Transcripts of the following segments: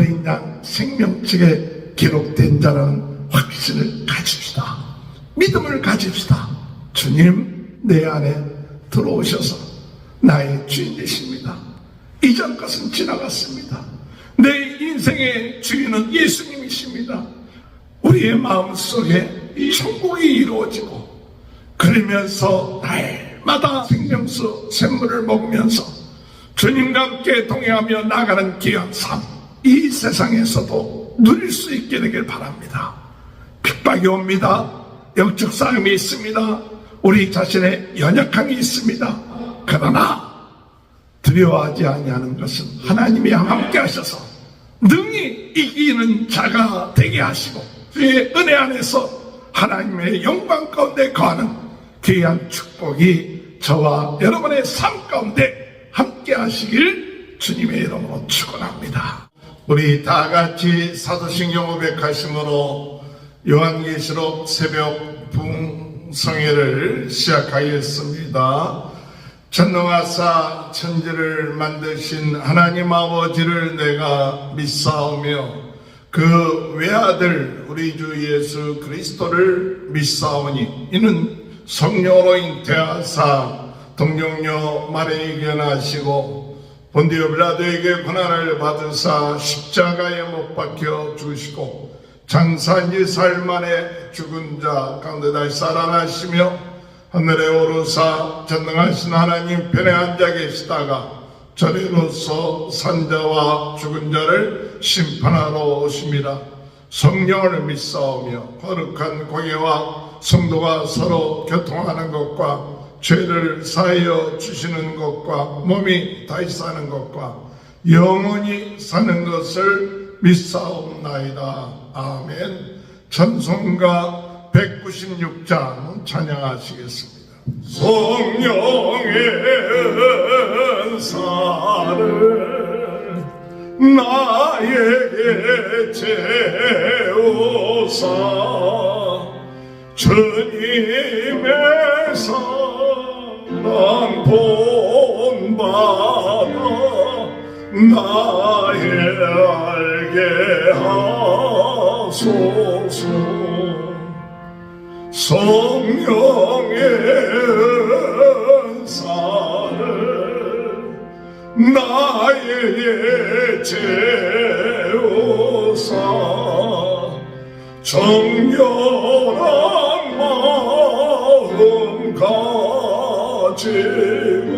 어린 양 생명책에 기록된 자라는 확신을 가집시다. 믿음을 가집시다. 주님 내 안에 들어오셔서 나의 주인 되십니다. 이전 것은 지나갔습니다. 내 인생의 주인은 예수님이십니다. 우리의 마음속에 이 천국이 이루어지고 그러면서 날마다 생명수 샘물을 먹으면서 주님과 함께 동행하며 나가는 귀한 삶, 이 세상에서도 누릴 수 있게 되길 바랍니다. 핍박이 옵니다. 영적 싸움이 있습니다. 우리 자신의 연약함이 있습니다. 그러나 두려워하지 아니하는 것은 하나님이 함께 하셔서 능히 이기는 자가 되게 하시고 주의 은혜 안에서 하나님의 영광 가운데 거하는 귀한 축복이 저와 여러분의 삶 가운데 함께 하시길 주님의 이름으로 축원합니다. 우리 다 같이 사도신경 500하심으로 요한계시록 새벽 부흥성회를 시작하겠습니다. 전능하사 천지를 만드신 하나님 아버지를 내가 믿사오며 그 외아들 우리 주 예수 그리스도를 믿사오니 이는 성령으로 잉태하사 동정녀 마리아에게 나시고 본디오 빌라도에게 고난을 받으사 십자가에 못 박혀 죽으시고 장사한 지 사흘 만에 죽은 자 가운데 다시 살아나시며 하늘에 오르사 전능하신 하나님 편에 앉아 계시다가 저리로서 산자와 죽은 자를 심판하러 오심이라. 성령을 믿사오며 거룩한 공예와 성도가 서로 교통하는 것과 죄를 사하여 주시는 것과 몸이 다시 사는 것과 영원히 사는 것을 믿사옵나이다. 아멘. 찬송가 196장 찬양하시겠습니다. 성령의 은사를 나에게 채우사 주님의 사랑 본받아 나의 알게 하소서. 성령의 은사를 나에게 채우사 정결한 마음 가지고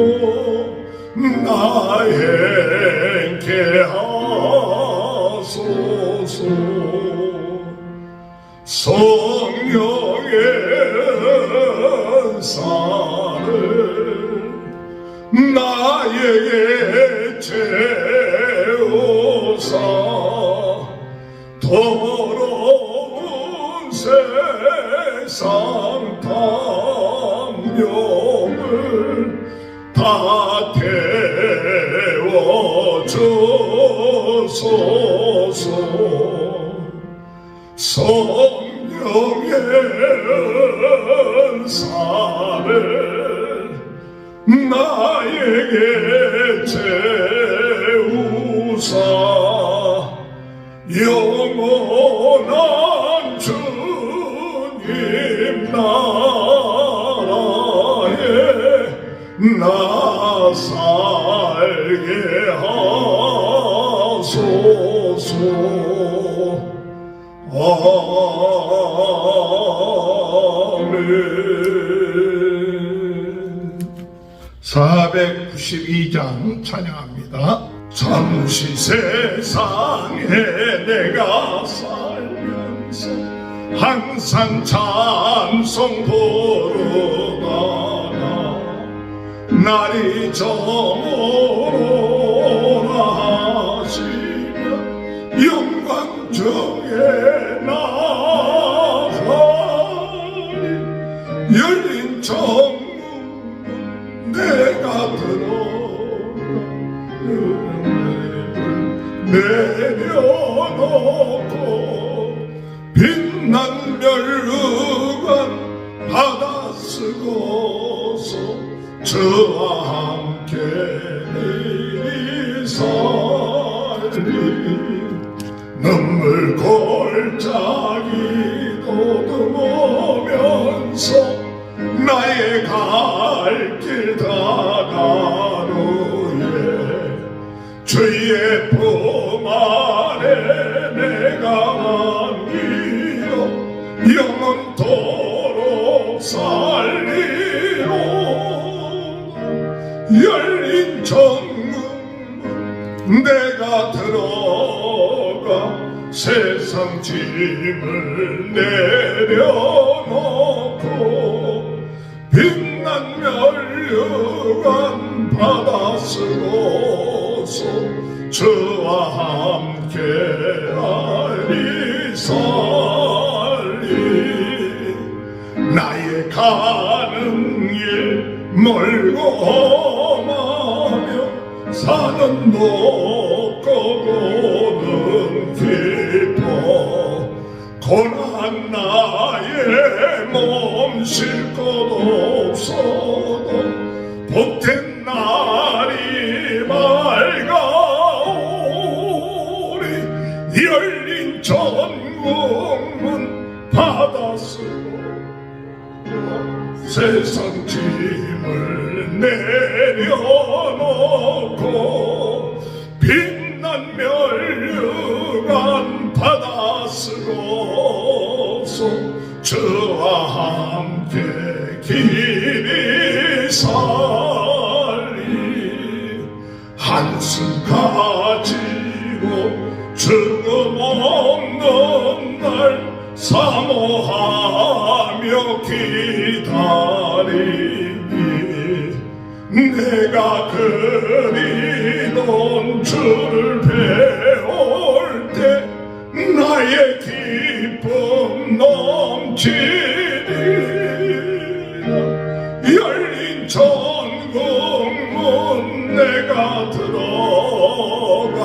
나에게 하소서. 성령의 은사를 나에게 채우사 더러운 세상 탐욕을 다 태워주소서. 성령의 은사를 나에게 채우사 영원한 주님 나라에 나 살게 하소서. 아멘. 492장 찬양합니다. 잠시 세상에 내가 살면서 항상 찬송 부르다가 날이 저물어라 하시며 영광 중에 나가리 열린 정문 내가 들어 내려놓고 빛난 멸루관 받아 쓰고서 저와 함께 내리 살리 눈물 골짜기 더듬으면서 나의 갈 길 다가는 후에 주의 품 안에 내가 안기어 영원토록 살리로 열린 정문 내가 들어가 세상 짐을 내려놓고 빛난 멸류관 받아 쓰고서 주와 함께 알리살리 나의 가는 길 멀고 험하며 산은 높고 고는 깊어 고난 나의 몸 쉴 곳 없어도 복된 날이 밝아오리 열린 전국문 받아 쓰고 세상 짐을 내려놓고 빛난 멸류관 받아 쓰고서 주와 함께 길이 살리 한숨 가지고 죽음 없는 날 사모하며 기다리니 내가 그리던 주를 배울 때 나의 기쁨 넘치리라 열린 전국문 내가 들어가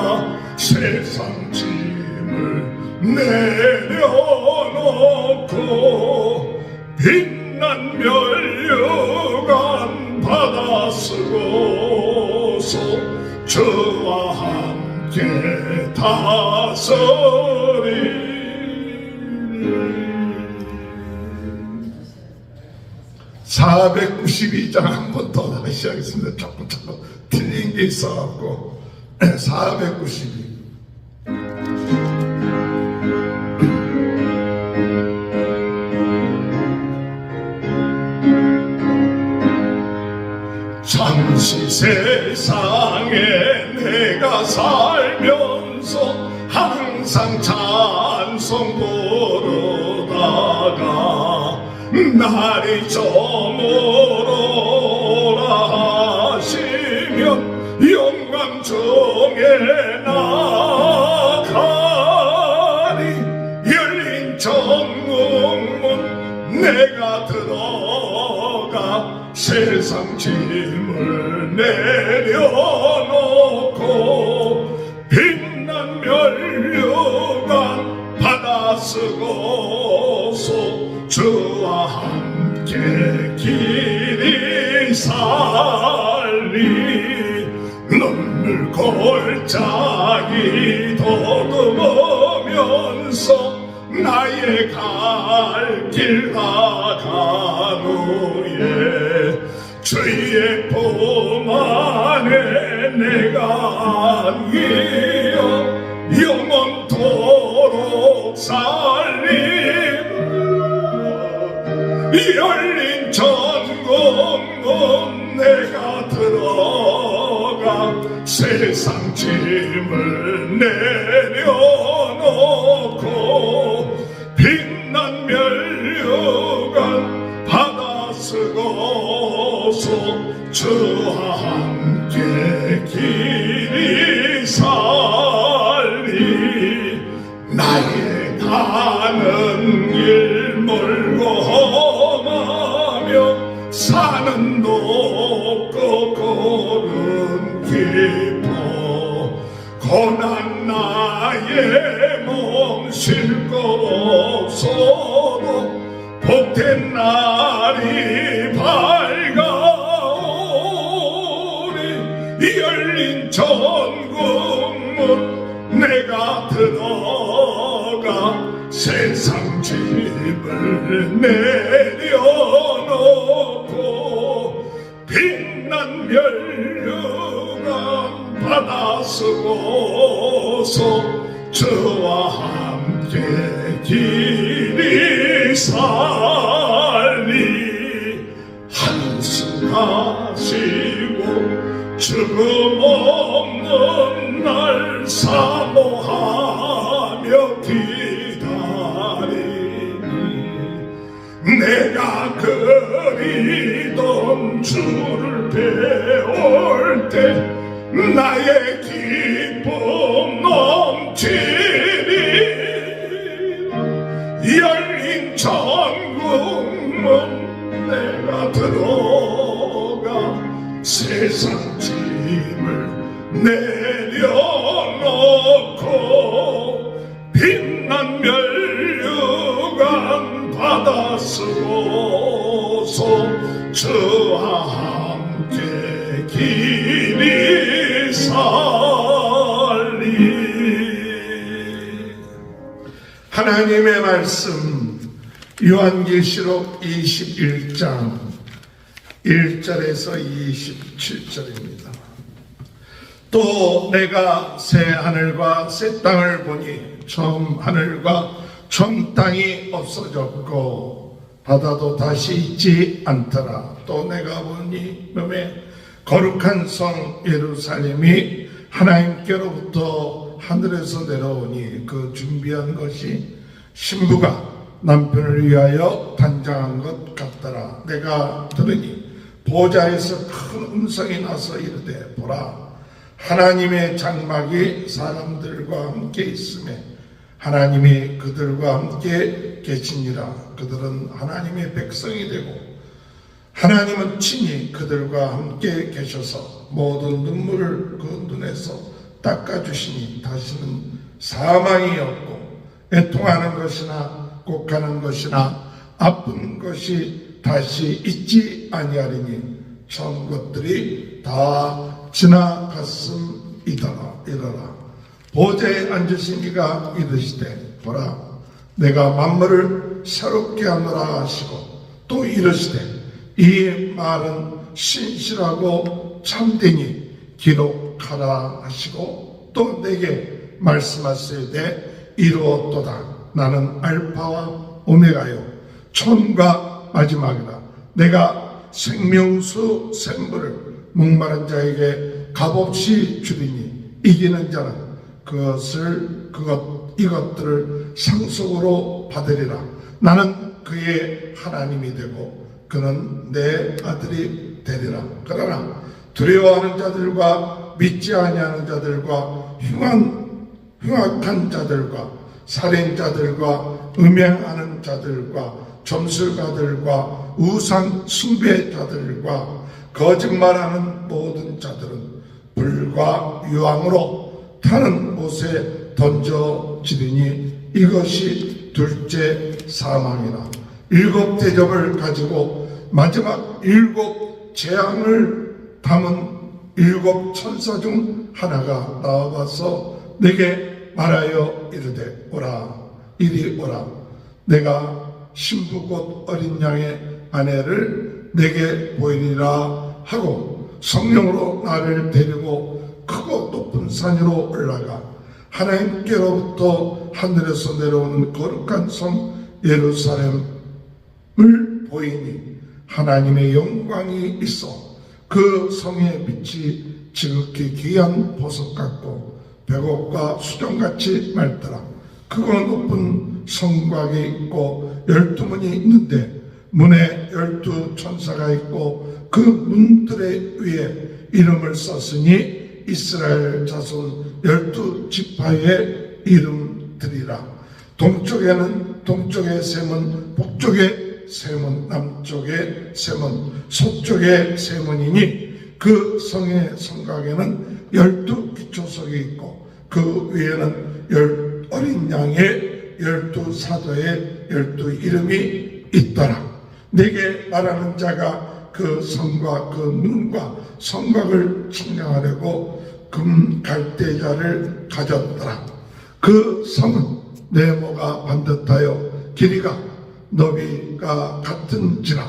세상 짐을 내려놓고 빛난 멸류관 받아 쓰고서 주와 함께 다스리 492장 한 번 더 다시 하겠습니다. 조금 틀린 게 있어갖고 492 잠시 세상에 내가 살면서 항상 찬송 부르다가 날이 저물어라 하시면 영광 중에 나가리 열린 전국문 내가 들어가 세상 짐을 내려놓고 빛난 멸류관 받아 쓰고서 주와 함께 길이 살리 눈물 골짜기 더듬으면서 나의 갈 길 가간 후에 주의 품 안에 내가 안기어 영원토록 살리라 열린 전국문 내가 들어가 세상 짐을 내려놓고 빛난 멸류관 받아 쓰고서 주와 함께 길이 살리 나의 가는 길 멀고 험하며 산은 높고 고는 깊어 고난 나의 몸 쉴 것 없어도 복된 날이 밝아오리 열린 전국문 내가 들어 세상 짐을 내려놓고 빛난 멸류관 받아 쓰고서 저와 함께 길이 살리 한숨 가시고 죽음 없는 날 사모하며 기다리니 내가 그리던 주를 배울 때 나의 기쁨 넘치리 열린 천국문 내가 들어가 세상 짐을 내려놓고 빛난 멸류관 받아 쓰고서 저와 함께 길이 살리. 하나님의 말씀 요한계시록 21장 1절에서 27절입니다. 또 내가 새 하늘과 새 땅을 보니 처음 하늘과 처음 땅이 없어졌고 바다도 다시 있지 않더라. 또 내가 보니 몸에 거룩한 성 예루살렘이 하나님께로부터 하늘에서 내려오니 그 준비한 것이 신부가 남편을 위하여 단장한 것 같더라. 내가 들으니 보좌에서 큰 음성이 나서 이르되 보라 하나님의 장막이 사람들과 함께 있으며 하나님이 그들과 함께 계시니라. 그들은 하나님의 백성이 되고 하나님은 친히 그들과 함께 계셔서 모든 눈물을 그 눈에서 닦아주시니 다시는 사망이 없고 애통하는 것이나 곡하는 것이나 아픈 것이 다시 있지 아니하리니 처음 것들이 다 지나갔음이더라. 이러라. 보좌에 앉으신 이가 이르시되 보라 내가 만물을 새롭게 하노라 하시고 또 이르시되 이 말은 신실하고 참되니 기록하라 하시고 또 내게 말씀하시되 이루었도다. 나는 알파와 오메가요 처음과 마지막이다. 내가 생명수 샘물을 목마른 자에게 값없이 주리니 이기는 자는 이것들을 상속으로 받으리라. 나는 그의 하나님이 되고 그는 내 아들이 되리라. 그러나 두려워하는 자들과 믿지 아니하는 자들과 흉악한 자들과 살인자들과 음행하는 자들과 점술가들과 우상 숭배자들과 거짓말하는 모든 자들은 불과 유황으로 타는 못에 던져지리니 이것이 둘째 사망이라. 7 대접을 가지고 마지막 7 재앙을 담은 7 천사 중 하나가 나와서 내게 말하여 이르되 오라 이리 오라. 내가 신부 곧 어린 양의 아내를 내게 보이리라 하고 성령으로 나를 데리고 크고 높은 산 위로 올라가 하나님께로부터 하늘에서 내려오는 거룩한 성 예루살렘을 보이니 하나님의 영광이 있어 그 성의 빛이 지극히 귀한 보석 같고 백옥과 수정같이 맑더라. 크고 높은 성곽이 있고 12문이 있는데 문에 12 천사가 있고 그 문들의 위에 이름을 썼으니 이스라엘 자손 12지파의 이름들이라. 동쪽의 세문, 북쪽의 세문, 남쪽의 세문, 서쪽의 세문이니 그 성의 성곽에는 12 기초석이 있고 그 위에는 어린 양의 12 사도의 12 이름이 있더라. 내게 말하는 자가 그 성과 그 문과 성곽을 측량하려고 금 갈대자를 가졌더라. 그 성은 네모가 반듯하여 길이가 너비가 같은지라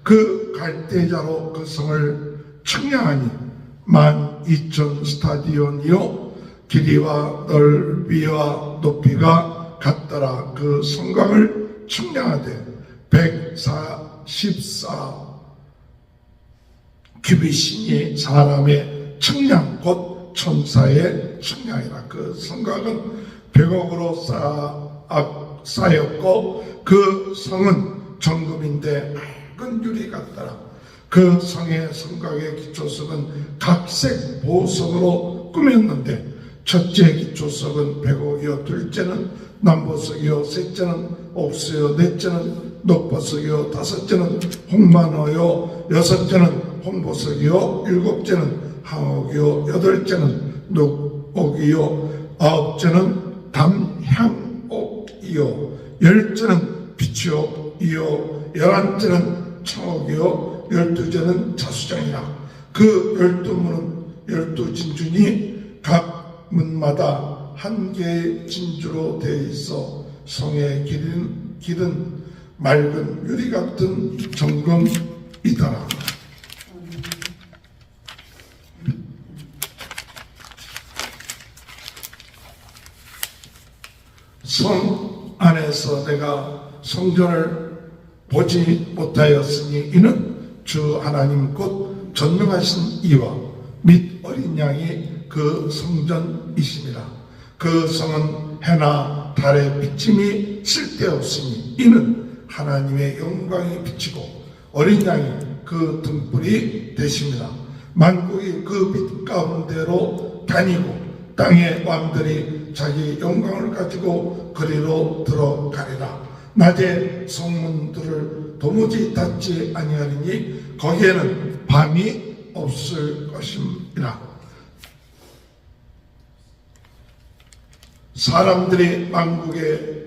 그 갈대자로 그 성을 측량하니 12,000 스타디온이요 길이와 넓이와 높이가 같더라. 그 성곽을 측량하되 144 규빗이니 사람의 측량 곧 천사의 측량이라. 그 성곽은 100억으로 쌓였고 그 성은 정금인데 맑은 유리 같더라. 그 성의 성곽의 기초석은 각색 보석으로 꾸몄는데 첫째 기초석은 100억이요 둘째는 남보석이요 셋째는 옥수요 넷째는 녹보석이요 다섯째는 홍만호요 여섯째는 홍보석이요 일곱째는 항옥이요 여덟째는 녹옥이요 아홉째는 담향옥이요 열째는 비치옥이요 열한째는 청옥이요 열두째는 자수장이라. 그 12문은 12진주니 각 문마다 한 개의 진주로 되어 있어 성의 길은 맑은 유리 같은 정금이더라. 성 안에서 내가 성전을 보지 못하였으니 이는 주 하나님 곧 전능하신 이와 및 어린 양이 그 성전이심이라. 그 성은 해나 달의 비침이 쓸데없으니 이는 하나님의 영광이 비치고 어린 양이 그 등불이 되심이라. 만국이 그 빛 가운데로 다니고 땅의 왕들이 자기 영광을 가지고 그리로 들어가리라. 낮에 성문들을 도무지 닫지 아니하리니 거기에는 밤이 없을 것임이라. 사람들이 만국의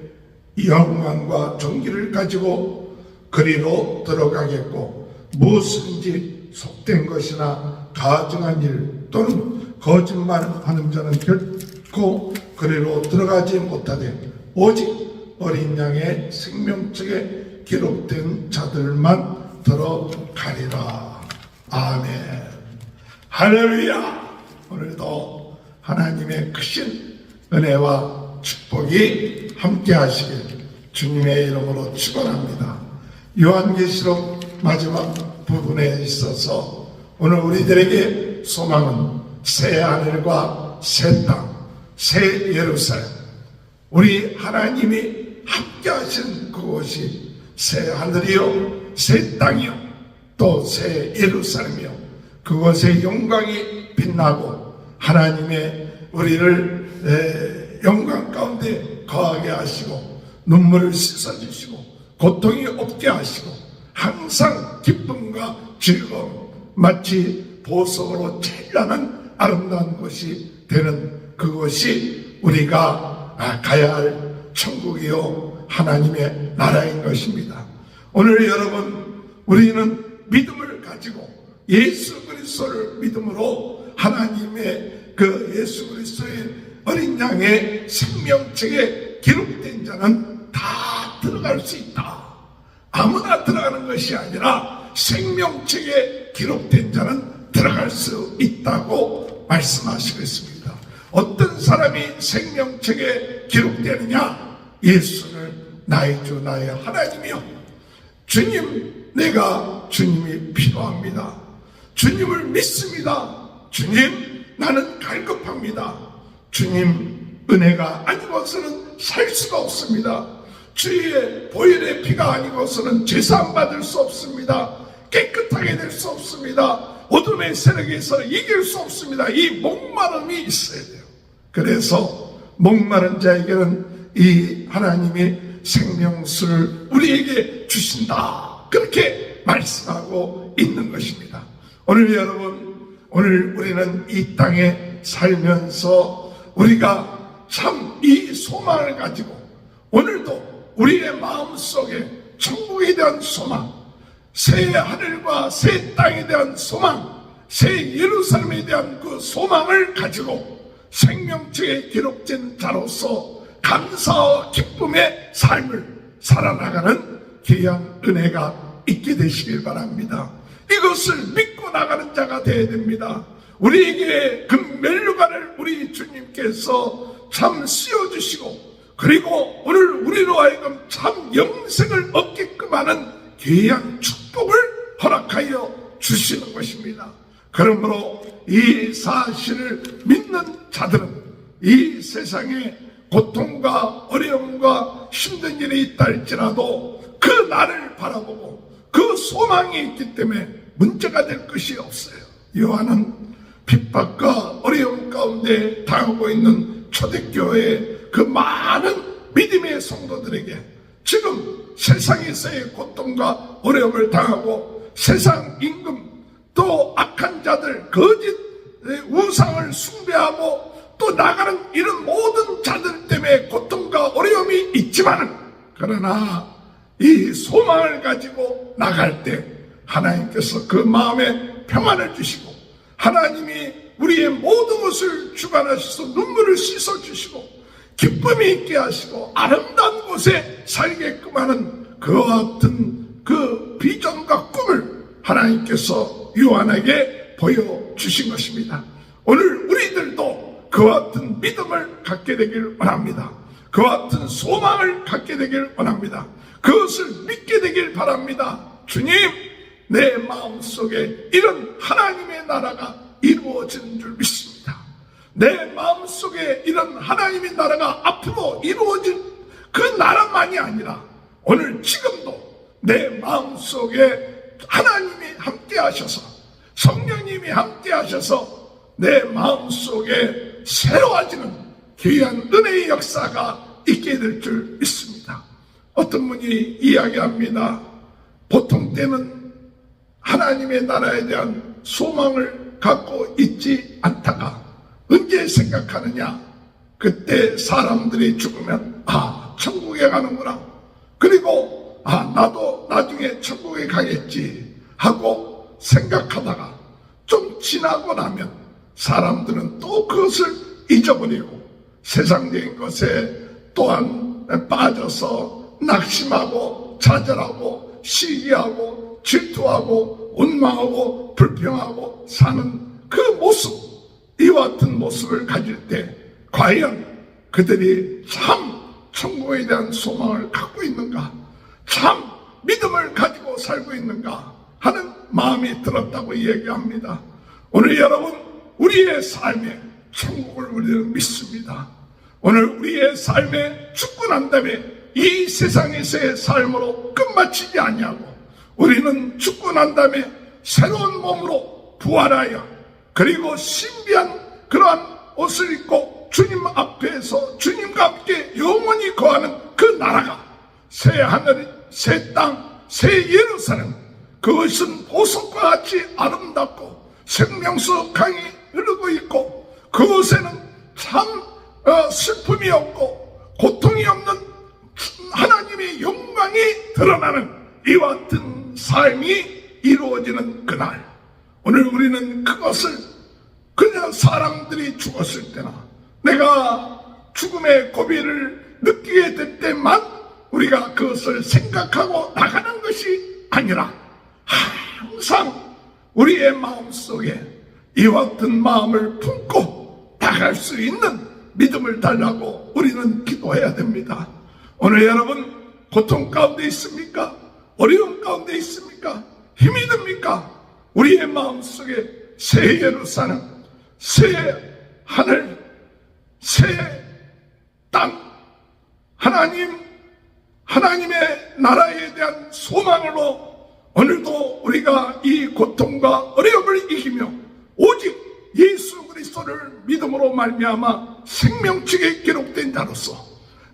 영광과 존귀를 가지고 그리로 들어가겠고 무엇인지 속된 것이나 가증한 일 또는 거짓말하는 자는 결코 그리로 들어가지 못하되 오직 어린 양의 생명책에 기록된 자들만 들어가리라. 아멘. 할렐루야. 오늘도 하나님의 크신 은혜와 축복이 함께 하시길 주님의 이름으로 축원합니다. 요한계시록 마지막 부분에 있어서 오늘 우리들에게 소망은 새 하늘과 새 땅, 새 예루살렘, 우리 하나님이 함께 하신 그곳이 새 하늘이요 새 땅이요 또 새 예루살렘이요 그곳의 영광이 빛나고 하나님의 우리를 영광 가운데 거하게 하시고 눈물을 씻어주시고 고통이 없게 하시고 항상 기쁨과 즐거움 마치 보석으로 찬란한 아름다운 곳이 되는 그곳이 우리가 가야 할 천국이요 하나님의 나라인 것입니다. 오늘 여러분 우리는 믿음을 가지고 예수 그리스도를 믿음으로 하나님의 그 예수 그리스도의 어린 양의 생명책에 기록된 자는 다 들어갈 수 있다. 아무나 들어가는 것이 아니라 생명책에 기록된 자는 들어갈 수 있다고 말씀하시고 있습니다. 어떤 사람이 생명책에 기록되느냐? 예수를 나의 주 나의 하나님이요 주님, 내가 주님이 필요합니다. 주님을 믿습니다. 주님, 나는 갈급합니다. 주님, 은혜가 아니고서는 살 수가 없습니다. 주의 보혈의 피가 아니고서는 제사 받을 수 없습니다. 깨끗하게 될 수 없습니다. 어둠의 세력에서 이길 수 없습니다. 이 목마름이 있어야 돼요. 그래서 목마른 자에게는 이 하나님이 생명수를 우리에게 주신다. 그렇게 말씀하고 있는 것입니다. 오늘 여러분, 오늘 우리는 이 땅에 살면서 우리가 참 이 소망을 가지고 오늘도 우리의 마음속에 천국에 대한 소망, 새 하늘과 새 땅에 대한 소망, 새 예루살렘에 대한 그 소망을 가지고 생명책에 기록된 자로서 감사와 기쁨의 삶을 살아나가는 귀한 은혜가 있게 되시길 바랍니다. 이것을 믿고 나가는 자가 되어야 됩니다. 우리에게 그 면류관을 우리 주님께서 참 씌워주시고, 그리고 오늘 우리로 하여금 참 영생을 얻게끔 하는 귀한 축복을 허락하여 주시는 것입니다. 그러므로 이 사실을 믿는 자들은 이 세상에 고통과 어려움과 힘든 일이 있다 할지라도 그 날을 바라보고 그 소망이 있기 때문에 문제가 될 것이 없어요. 요한은 핍박과 어려움 가운데 당하고 있는 초대교회의 그 많은 믿음의 성도들에게 지금 세상에서의 고통과 어려움을 당하고 세상 임금 또 악한 자들, 거짓 우상을 숭배하고 또 나가는 이런 모든 자들 때문에 고통과 어려움이 있지만은, 그러나 이 소망을 가지고 나갈 때 하나님께서 그 마음에 평안을 주시고, 하나님이 우리의 모든 것을 주관하셔서 눈물을 씻어주시고 기쁨이 있게 하시고 아름다운 곳에 살게끔 하는 그와 같은 그 비전과 꿈을 하나님께서 요한에게 보여주신 것입니다. 오늘 우리들도 그와 같은 믿음을 갖게 되길 원합니다. 그와 같은 소망을 갖게 되길 원합니다. 그것을 믿게 되길 바랍니다. 주님, 내 마음속에 이런 하나님의 나라가 이루어지는 줄 믿습니다. 내 마음속에 이런 하나님의 나라가 앞으로 이루어질 그 나라만이 아니라 오늘 지금도 내 마음속에 하나님이 함께 하셔서, 성령님이 함께 하셔서 내 마음속에 새로워지는 귀한 은혜의 역사가 있게 될 줄 믿습니다. 어떤 분이 이야기합니다. 보통 때는 하나님의 나라에 대한 소망을 갖고 있지 않다가 언제 생각하느냐? 그때 사람들이 죽으면 천국에 가는구나, 그리고 나도 나중에 천국에 가겠지 하고 생각하다가 좀 지나고 나면 사람들은 또 그것을 잊어버리고 세상적인 것에 또한 빠져서 낙심하고 좌절하고 시기하고 질투하고 원망하고 불평하고 사는 그 모습, 이와 같은 모습을 가질 때 과연 그들이 참 천국에 대한 소망을 갖고 있는가, 참 믿음을 가지고 살고 있는가 하는 마음이 들었다고 얘기합니다. 오늘 여러분, 우리의 삶에 천국을 우리는 믿습니다. 오늘 우리의 삶에 죽고 난 다음에 이 세상에서의 삶으로 끝마치지 아니하고 우리는 죽고 난 다음에 새로운 몸으로 부활하여, 그리고 신비한 그러한 옷을 입고 주님 앞에서 주님과 함께 영원히 거하는 그 나라가 새 하늘, 새 땅, 새 예루살렘, 그것은 보석과 같이 아름답고 생명수 강이 흐르고 있고 그곳에는 참 슬픔이 없고 고통이 없는 하나님의 영광이 드러나는 이와 같은 삶이 이루어지는 그날, 오늘 우리는 그것을 그냥 사람들이 죽었을 때나 내가 죽음의 고비를 느끼게 될 때만 우리가 그것을 생각하고 나가는 것이 아니라 항상 우리의 마음속에 이와 같은 마음을 품고 나갈 수 있는 믿음을 달라고 우리는 기도해야 됩니다. 오늘 여러분 고통 가운데 있습니까? 어려움 가운데 있습니까? 힘이 듭니까? 우리의 마음속에 새 예루살렘, 새 하늘, 새 땅, 하나님의 나라에 대한 소망으로 오늘도 우리가 이 고통과 어려움을 이기며 오직 예수 그리스도를 믿음으로 말미암아 생명책에 기록된 자로서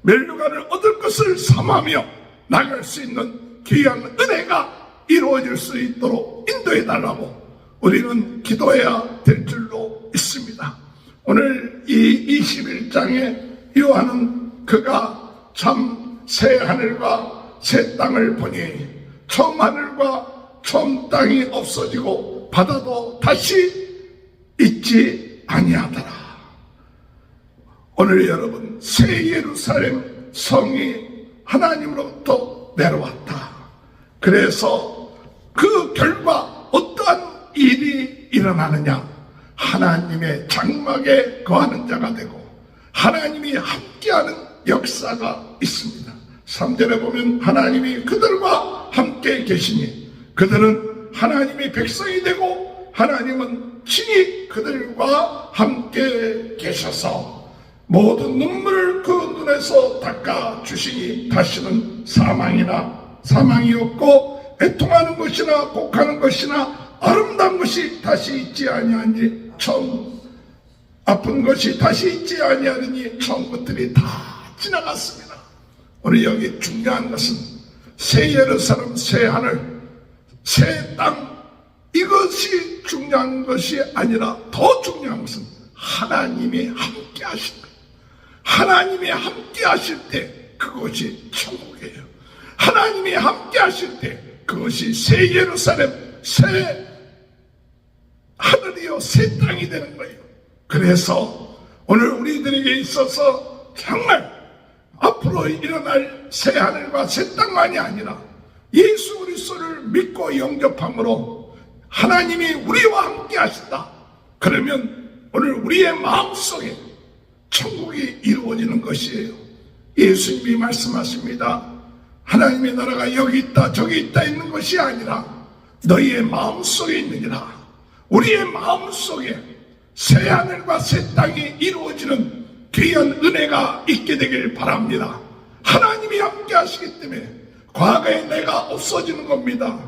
면류관을 얻을 것을 삼하며 나갈 수 있는 귀한 은혜가 이루어질 수 있도록 인도해 달라고 우리는 기도해야 될 줄로 믿습니다. 오늘 이 21장에 요한은 그가 참 새 하늘과 새 땅을 보니 처음 하늘과 처음 땅이 없어지고 바다도 다시 있지 아니하더라. 오늘 여러분, 새 예루살렘 성이 하나님으로부터 내려왔다. 그래서 그 결과 어떠한 일이 일어나느냐? 하나님의 장막에 거하는 자가 되고 하나님이 함께하는 역사가 있습니다. 3절에 보면 하나님이 그들과 함께 계시니 그들은 하나님의 백성이 되고 하나님은 친히 그들과 함께 계셔서 모든 눈물을 그 눈에서 닦아주시니 다시는 사망이 없고 애통하는 것이나 곡하는 것이나 아름다운 것이 다시 있지 아니하니 아픈 것이 다시 있지 아니하니 처음 것들이 다 지나갔습니다. 오늘 여기 중요한 것은 새 예루살렘, 새 하늘, 새 땅, 이것이 중요한 것이 아니라 더 중요한 것은 하나님이 함께 하신 거예요. 하나님이 함께 하실 때 그것이 천국이에요. 하나님이 함께 하실 때 그것이 새 예루살렘, 새 하늘이요, 새 땅이 되는 거예요. 그래서 오늘 우리들에게 있어서 정말 앞으로 일어날 새 하늘과 새 땅만이 아니라 예수 그리스도를 믿고 영접함으로 하나님이 우리와 함께 하신다. 그러면 오늘 우리의 마음속에 천국이 이루어지는 것이에요. 예수님이 말씀하십니다. 하나님의 나라가 여기 있다 저기 있다 있는 것이 아니라 너희의 마음속에 있느니라. 우리의 마음속에 새 하늘과 새 땅이 이루어지는 귀한 은혜가 있게 되길 바랍니다. 하나님이 함께 하시기 때문에 과거에 내가 없어지는 겁니다.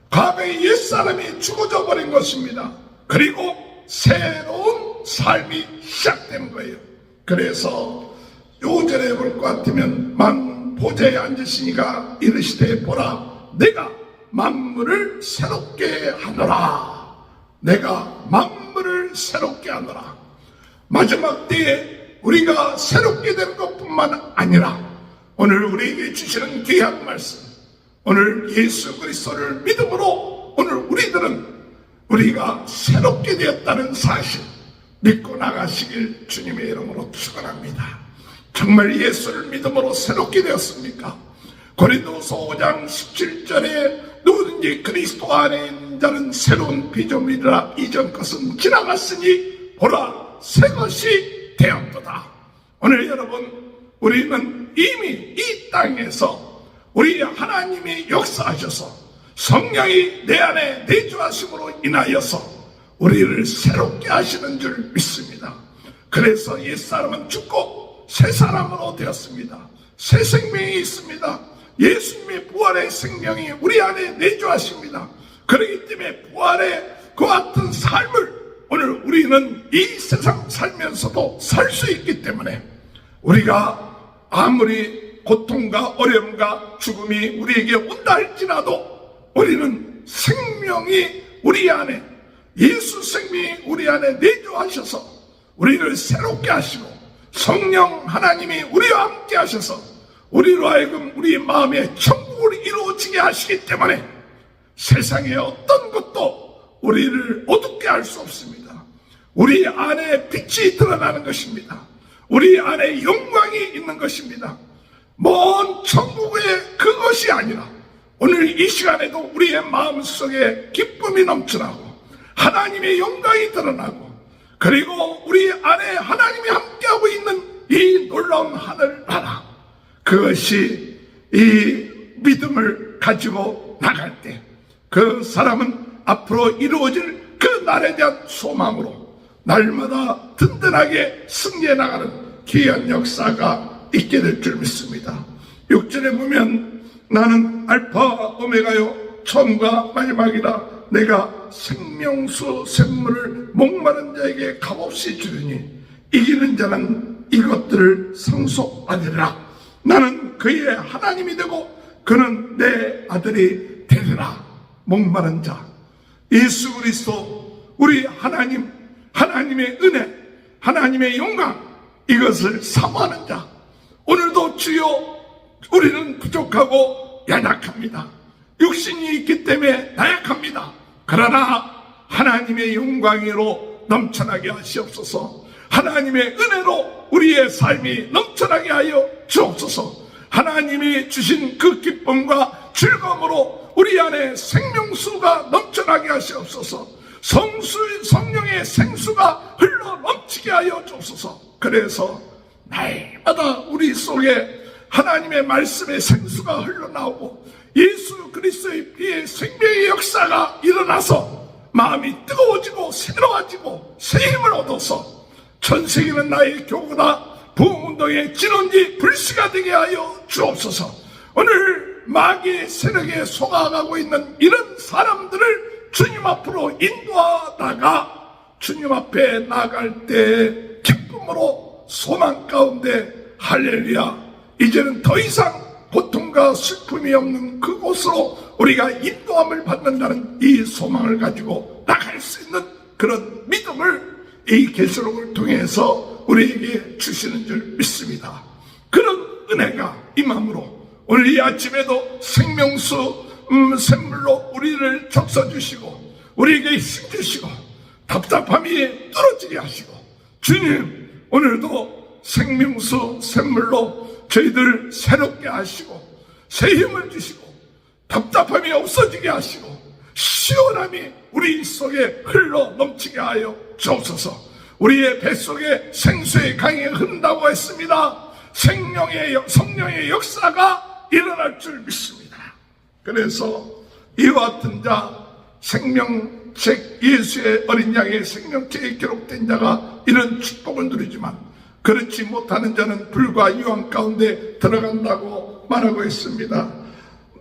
과거의 옛사람이 죽어져 버린 것입니다. 그리고 새로운 삶이 시작되는 거예요. 그래서 요절에 볼 것 같으면 보좌에 앉으시니가 이르시되 보라 내가 만물을 새롭게 하노라. 내가 만물을 새롭게 하노라. 마지막 때에 우리가 새롭게 된 것뿐만 아니라 오늘 우리에게 주시는 귀한 말씀, 오늘 예수 그리스도를 믿음으로 오늘 우리가 새롭게 되었다는 사실 믿고 나가시길 주님의 이름으로 축원합니다. 정말 예수를 믿음으로 새롭게 되었습니까? 고린도서 5장 17절에 누구든지 그리스도 안에 있는 자는 새로운 피조물이라 이전 것은 지나갔으니 보라 새 것이 되었도다. 오늘 여러분, 우리는 이미 이 땅에서 우리 하나님이 역사하셔서 성령이 내 안에 내주하심으로 인하여서 우리를 새롭게 하시는 줄 믿습니다. 그래서 옛사람은 죽고 새 사람으로 되었습니다. 새 생명이 있습니다. 예수님의 부활의 생명이 우리 안에 내주하십니다. 그렇기 때문에 부활의 그 같은 삶을 오늘 우리는 이 세상 살면서도 살 수 있기 때문에 우리가 아무리 고통과 어려움과 죽음이 우리에게 온다 할지라도 우리는 생명이 우리 안에, 예수 생명이 우리 안에 내주하셔서 우리를 새롭게 하시고 성령 하나님이 우리와 함께 하셔서 우리로 하여금 우리 마음에 천국을 이루어지게 하시기 때문에 세상의 어떤 것도 우리를 어둡게 할 수 없습니다. 우리 안에 빛이 드러나는 것입니다. 우리 안에 영광이 있는 것입니다. 먼 천국의 그것이 아니라 오늘 이 시간에도 우리의 마음속에 기쁨이 넘쳐나고 하나님의 영광이 드러나고 그리고 우리 안에 하나님이 함께하고 있는 이 놀라운 하늘나라, 그것이 이 믿음을 가지고 나갈 때 그 사람은 앞으로 이루어질 그 날에 대한 소망으로 날마다 든든하게 승리해 나가는 귀한 역사가 있게 될 줄 믿습니다. 6절에 보면 나는 알파 오메가요 처음과 마지막이라 내가 생명수 샘물을 목마른 자에게 값없이 주리니 이기는 자는 이것들을 상속하리라. 나는 그의 하나님이 되고 그는 내 아들이 되리라. 목마른 자, 예수 그리스도, 우리 하나님, 하나님의 은혜, 하나님의 영광, 이것을 사모하는 자. 오늘도 주여, 우리는 부족하고 연약합니다. 육신이 있기 때문에 나약합니다. 그러나 하나님의 영광으로 넘쳐나게 하시옵소서. 하나님의 은혜로 우리의 삶이 넘쳐나게 하여 주옵소서. 하나님이 주신 그 기쁨과 즐거움으로 우리 안에 생명수가 넘쳐나게 하시옵소서. 성령의 생수가 흘러 넘치게 하여 주옵소서. 그래서 날마다 우리 속에 하나님의 말씀의 생수가 흘러나오고 예수 그리스도의 피의 생명의 역사가 일어나서 마음이 뜨거워지고 새로워지고 새 힘을 얻어서 전세계는 나의 교구다 부흥운동의 진원지 불씨가 되게 하여 주옵소서. 오늘 마귀의 세력에 속아가고 있는 이런 사람들을 주님 앞으로 인도하다가 주님 앞에 나갈 때 기쁨으로 소망 가운데 할렐루야, 이제는 더 이상 고통과 슬픔이 없는 그곳으로 우리가 인도함을 받는다는 이 소망을 가지고 나갈 수 있는 그런 믿음을 이 계시록을 통해서 우리에게 주시는 줄 믿습니다. 그런 은혜가 임함으로 오늘 이 아침에도 생명수 샘물로 우리를 적셔주시고 우리에게 힘주시고 답답함이 떨어지게 하시고 주님 오늘도 생명수 샘물로 저희들 새롭게 하시고 새 힘을 주시고 답답함이 없어지게 하시고 시원함이 우리 속에 흘러 넘치게 하여 주옵소서. 우리의 뱃속에 생수의 강이 흐른다고 했습니다. 성령의 역사가 일어날 줄 믿습니다. 그래서 이와 같은 자 생명책 예수의 어린 양의 생명책에 기록된 자가 이런 축복을 누리지만 그렇지 못하는 자는 불과 유황 가운데 들어간다고 말하고 있습니다.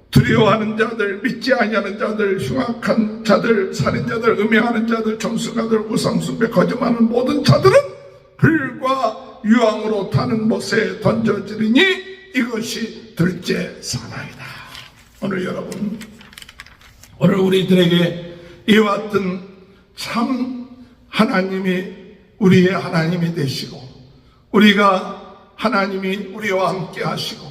두려워하는 자들, 믿지 아니하는 자들, 흉악한 자들, 살인자들, 음행하는 자들, 점수가들, 우상숭배, 거짓말하는 모든 자들은 불과 유황으로 타는 못에 던져지리니 이것이 둘째 사나이다. 오늘 여러분, 오늘 우리들에게 이와 같은 참 하나님이 우리의 하나님이 되시고 우리가 하나님이 우리와 함께 하시고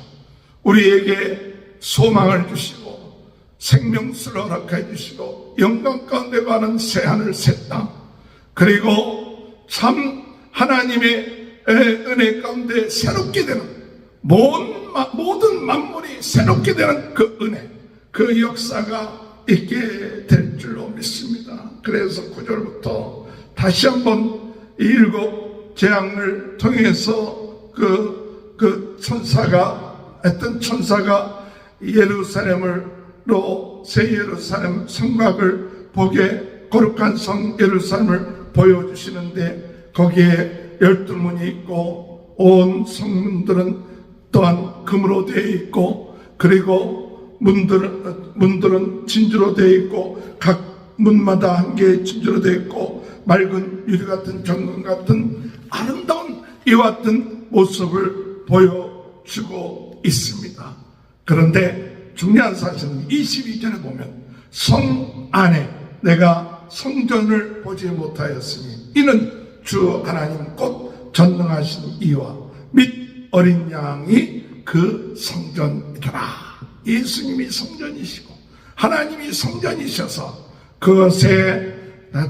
우리에게 소망을 주시고 생명수를 허락해 주시고 영광 가운데 가는 새하늘 새 땅 그리고 참 하나님의 은혜 가운데 새롭게 되는 모든 만물이 새롭게 되는 그 은혜 그 역사가 있게 될 줄로 믿습니다. 그래서 9절부터 다시 한번 이 7 재앙을 통해서 그 천사가 어떤 천사가 예루살렘으로 새 예루살렘 성곽을 보게 거룩한 성 예루살렘을 보여주시는데 거기에 12문이 있고 온 성문들은 또한 금으로 되어 있고 그리고 문들은 진주로 되어 있고 각 문마다 한 개의 진주로 되어 있고 맑은 유리 같은 정금 같은 아름다운 이와 같은 모습을 보여주고 있습니다. 그런데 중요한 사실은 22절에 보면 성 안에 내가 성전을 보지 못하였으니 이는 주 하나님 곧 전능하신 이와 및 어린 양이 그 성전이더라. 예수님이 성전이시고 하나님이 성전이셔서 그것에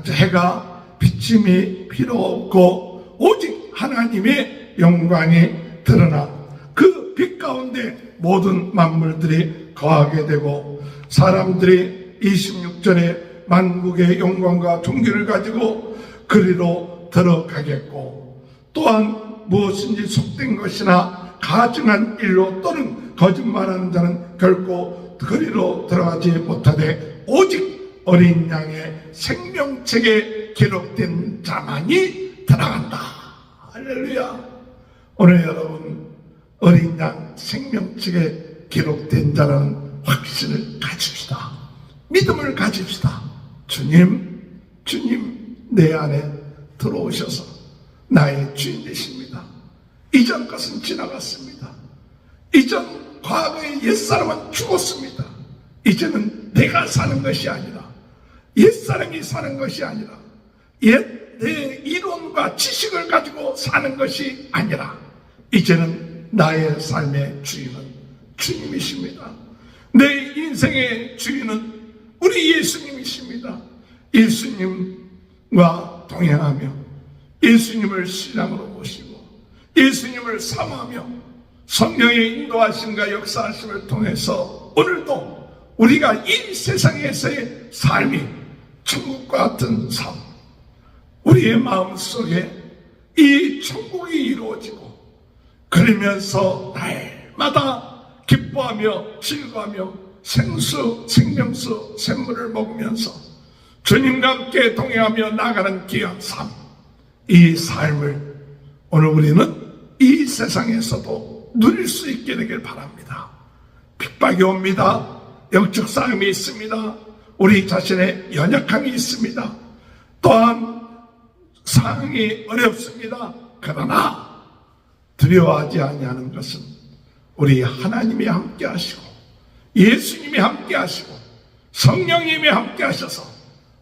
해가 비침이 필요 없고 오직 하나님의 영광이 드러나 그 빛 가운데 모든 만물들이 거하게 되고 사람들이 26절에 만국의 영광과 존귀를 가지고 그리로 들어가겠고 또한 무엇인지 속된 것이나 가증한 일로 또는 거짓말하는 자는 결코 그리로 들어가지 못하되 오직 어린 양의 생명책에 기록된 자만이 들어간다. 할렐루야. 오늘 여러분 어린 양 생명책에 기록된 자라는 확신을 가집시다. 믿음을 가집시다. 주님 내 안에 들어오셔서 나의 주인이십니다. 이전 것은 지나갔습니다. 이전 과거의 옛사람은 죽었습니다. 이제는 내가 사는 것이 아니라 옛사람이 사는 것이 아니라 내 이론과 지식을 가지고 사는 것이 아니라 이제는 나의 삶의 주인은 주님이십니다. 내 인생의 주인은 우리 예수님이십니다. 예수님과 동행하며 예수님을 신앙으로 모시고 예수님을 사모하며 성령의 인도하심과 역사하심을 통해서 오늘도 우리가 이 세상에서의 삶이 천국과 같은 삶, 우리의 마음속에 이 천국이 이루어지고 그러면서 날마다 기뻐하며 즐거워하며 생수, 생명수, 샘물을 먹으면서 주님과 함께 동행하며 나가는 귀한 삶, 이 삶을 오늘 우리는 이 세상에서도 누릴 수 있게 되길 바랍니다. 핍박이 옵니다. 영적 싸움이 있습니다. 우리 자신의 연약함이 있습니다. 또한 상황이 어렵습니다. 그러나 두려워하지 아니하는 것은 우리 하나님이 함께 하시고 예수님이 함께 하시고 성령님이 함께 하셔서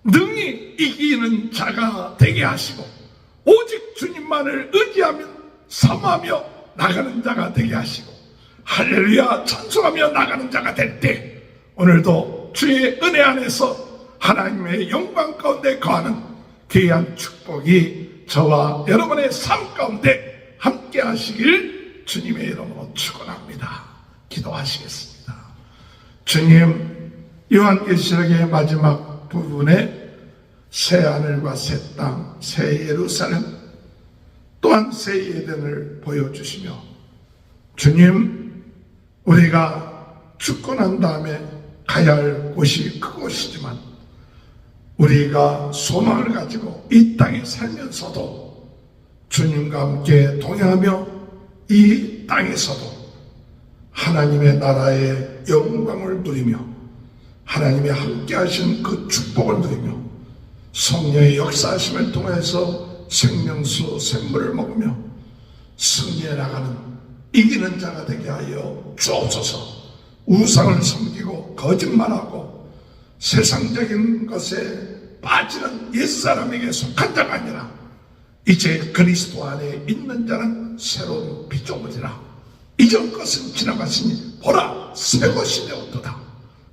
능히 이기는 자가 되게 하시고 오직 주님만을 의지하며 사모하며 나가는 자가 되게 하시고 할렐루야 찬송하며 나가는 자가 될 때 오늘도 주의 은혜 안에서 하나님의 영광 가운데 거하는 귀한 축복이 저와 여러분의 삶 가운데 함께 하시길 주님의 이름으로 축원합니다. 기도하시겠습니다. 주님, 요한계시록의 마지막 부분에 새하늘과 새 땅, 새 예루살렘 또한 새 에덴을 보여주시며 주님, 우리가 죽고 난 다음에 가야 할 곳이 그곳이지만 우리가 소망을 가지고 이 땅에 살면서도 주님과 함께 동행하며 이 땅에서도 하나님의 나라의 영광을 누리며 하나님이 함께 하신 그 축복을 누리며 성령의 역사하심을 통해서 생명수 샘물을 먹으며 승리해 나가는 이기는 자가 되게 하여 주옵소서. 우상을 섬기고 거짓말하고 세상적인 것에 빠지는 옛사람에게 속한 자가 아니라 이제 그리스도 안에 있는 자는 새로운 피조물이라. 이전 것은 지나갔으니 보라 새 것이 되었도다.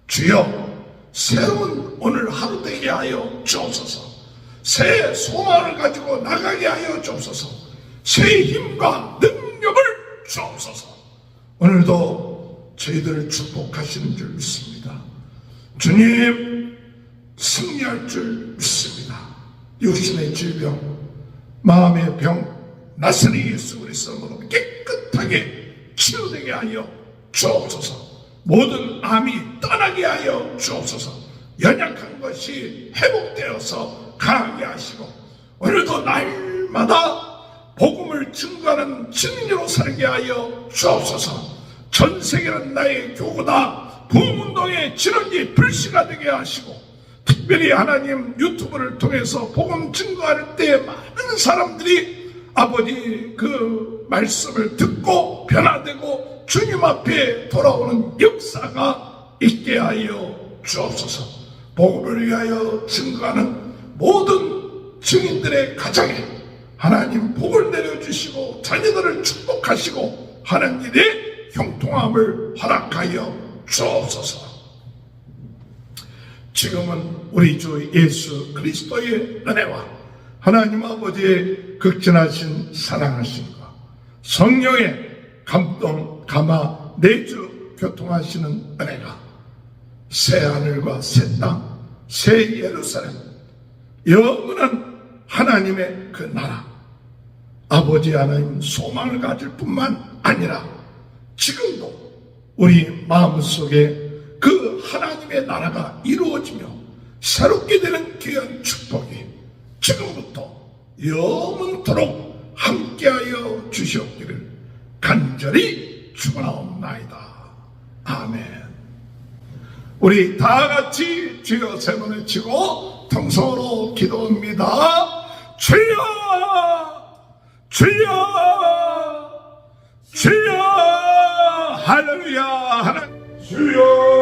주여, 새로운 오늘 하루 되게 하여 주옵소서. 새 소망을 가지고 나가게 하여 주옵소서. 새 힘과 능력을 주옵소서. 오늘도 저희들을 축복하시는 줄 믿습니다. 주님, 승리할 줄 믿습니다. 육신의 질병, 마음의 병, 나사렛 예수 그리스도로 깨끗하게 치유되게 하여 주옵소서. 모든 암이 떠나게 하여 주옵소서. 연약한 것이 회복되어서 강하게 하시고 오늘도 날마다 복음을 증거하는 증인으로 살게 하여 주옵소서. 전 세계는 나의 교구다. 부흥운동의 진원지 불씨가 되게 하시고 특별히 하나님 유튜브를 통해서 복음 증거할 때 많은 사람들이 아버지 그 말씀을 듣고 변화되고 주님 앞에 돌아오는 역사가 있게 하여 주옵소서. 복음을 위하여 증거하는 모든 증인들의 가정에 하나님 복을 내려주시고 자녀들을 축복하시고 하나님의 형통함을 허락하여 주옵소서. 지금은 우리 주 예수 그리스도의 은혜와 하나님 아버지의 극진하신 사랑하심과 성령의 감동, 감화, 내주 교통하시는 은혜가 새 하늘과 새 땅, 새 예루살렘, 영원한 하나님의 그 나라, 아버지 하나님 소망을 가질 뿐만 아니라 지금도 우리 마음속에 그 하나님의 나라가 이루어지며 새롭게 되는 귀한 축복이 지금부터 영원토록 함께하여 주시옵기를 간절히 축원하옵나이다. 아멘. 우리 다 같이 주여 세 번 외치고 통성으로 기도합니다. 주여, 주여, 주여, 할렐루야, 하나님, 주여.